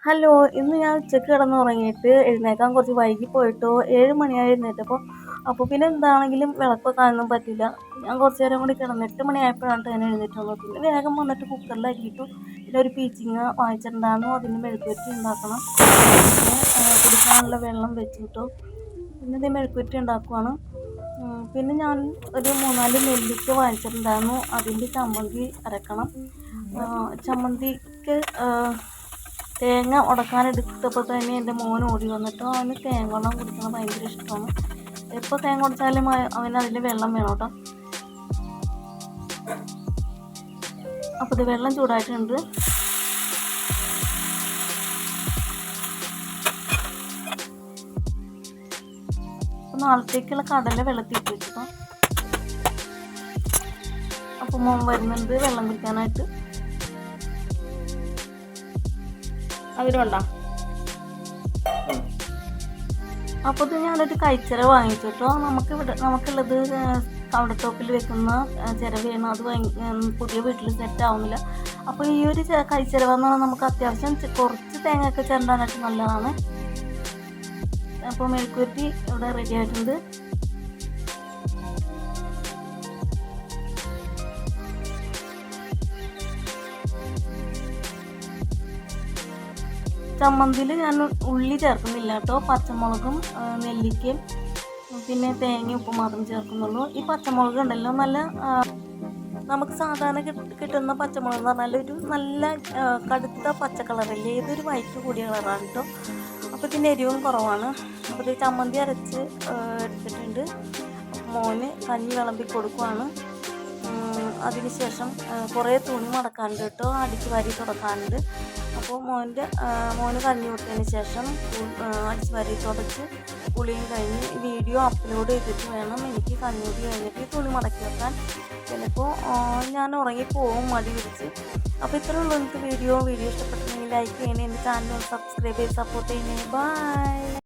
Hello, ഇന്ന് ഞാൻ ഉച്ചയ്ക്ക് കിടന്നുറങ്ങിയിട്ട് എഴുന്നേക്കാൻ കുറച്ച് വൈകി പോയിട്ടോ. 7 മണിയായി എഴുന്നേറ്റപ്പോൾ. അപ്പോൾ പിന്നെ എന്താണെങ്കിലും വിളക്ക് വെക്കാനൊന്നും പറ്റില്ല. ഞാൻ കുറച്ച് നേരം കൂടി കിടന്നു. 8 മണിയായപ്പോഴാണ് ഞാൻ എഴുന്നേറ്റ് വന്നത്. പിന്നെ വേഗം വന്നിട്ട് കുക്കറിൽ അരിയിട്ടു. പിന്നെ ഒരു പീച്ചിങ്ങ വാങ്ങിച്ചിട്ടുണ്ടായിരുന്നു, അതിന് മെഴുക്കുവരട്ടി ഉണ്ടാക്കണം. പിന്നെ കുടിക്കാനുള്ള വെള്ളം വെച്ചിട്ടു. പിന്നെ ഇത് മെഴുക്കുവരട്ടി ഉണ്ടാക്കുവാണ്. പിന്നെ ഞാൻ ഒരു 3-4 നെല്ലിക്ക വാങ്ങിച്ചിട്ടുണ്ടായിരുന്നു, അതിൻ്റെ ചമ്മന്തി അരക്കണം. ചമ്മന്തിക്ക് തേങ്ങ ഉടക്കാനെടുത്തപ്പോൾ തന്നെ എൻ്റെ മോൻ ഓടി വന്നിട്ട് അവന് തേങ്ങ വെള്ളം കുടിക്കുന്നത് ഭയങ്കര ഇഷ്ടമാണ്. എപ്പോൾ തേങ്ങ ഉടച്ചാലും അവന് അതിൽ വെള്ളം വേണം കേട്ടോ. അപ്പോൾ ഇത് വെള്ളം ചൂടായിട്ടുണ്ട്. അപ്പോൾ നാളത്തേക്കുള്ള കടല വെള്ളത്തിട്ട് വെച്ചിട്ടോ. അപ്പോൾ മോൻ വരുന്നുണ്ട് വെള്ളം കുടിക്കാനായിട്ട്. അതിലുണ്ടോ? അപ്പോൾ ഇത് ഞാനൊരു കൈച്ചിര വാങ്ങിച്ചു കേട്ടോ. നമുക്കുള്ളത് കൗണ്ടർ വെക്കുന്ന ചിരവയാണ്. അത് പുതിയ വീട്ടിൽ സെറ്റ് ആവുന്നില്ല. അപ്പോൾ ഈ ഒരു കൈച്ചിരവ എന്ന് പറഞ്ഞാൽ നമുക്ക് അത്യാവശ്യം കുറച്ച് തേങ്ങയൊക്കെ ചേർക്കാനായിട്ട് നല്ലതാണ്. അപ്പോൾ മെഴുക്കുവരട്ടി ഇവിടെ റെഡി ആയിട്ടുണ്ട്. ചമ്മന്തിയിൽ ഞാൻ ഉള്ളി ചേർക്കുന്നില്ല കേട്ടോ. പച്ചമുളകും നെല്ലിക്കയും പിന്നെ തേങ്ങയും ഉപ്പും മാത്രം ചേർക്കുന്നുള്ളൂ. ഈ പച്ചമുളക് ഉണ്ടല്ലോ, നല്ല നമുക്ക് സാധാരണ കിട്ടുന്ന പച്ചമുളക് എന്ന് പറഞ്ഞാൽ ഒരു നല്ല കടുത്ത പച്ച കളറല്ലേ, ഇതൊരു വൈറ്റ് കൂടിയ കളറാണ് കേട്ടോ. അപ്പോൾ ഇതിൻ്റെ എരിവും കുറവാണ്. അപ്പോൾ ഇത് ചമ്മന്തി അരച്ച് എടുത്തിട്ടുണ്ട്. മോന് കഞ്ഞി വിളമ്പി കൊടുക്കുവാണ്. അതിനുശേഷം കുറേ തുണി മടക്കാനുണ്ട് കേട്ടോ, അടിച്ച് വാരി തുടക്കാനുണ്ട്. അപ്പോൾ മോന് കഞ്ഞി കൊടുത്തതിന് ശേഷം അടിച്ച് വാരി തുടച്ച് കുളിയും കഴിഞ്ഞ് വീഡിയോ അപ്ലോഡ് ചെയ്തിട്ട് വേണം എനിക്ക് കഞ്ഞൂടി കഴിഞ്ഞിട്ട് തുണി മടക്കി വെക്കാൻ. ചിലപ്പോൾ ഞാൻ ഉറങ്ങിപ്പോവും മടി പിടിച്ച്. അപ്പോൾ ഇത്രയേ ഉള്ളൂ എനിക്ക് വീഡിയോ ഇഷ്ടപ്പെട്ടിട്ടുണ്ടെങ്കിൽ ലൈക്ക് ചെയ്യണേ, എൻ്റെ ചാനൽ സബ്സ്ക്രൈബ് ചെയ്ത് സപ്പോർട്ട് ചെയ്യണേ. ബൈ.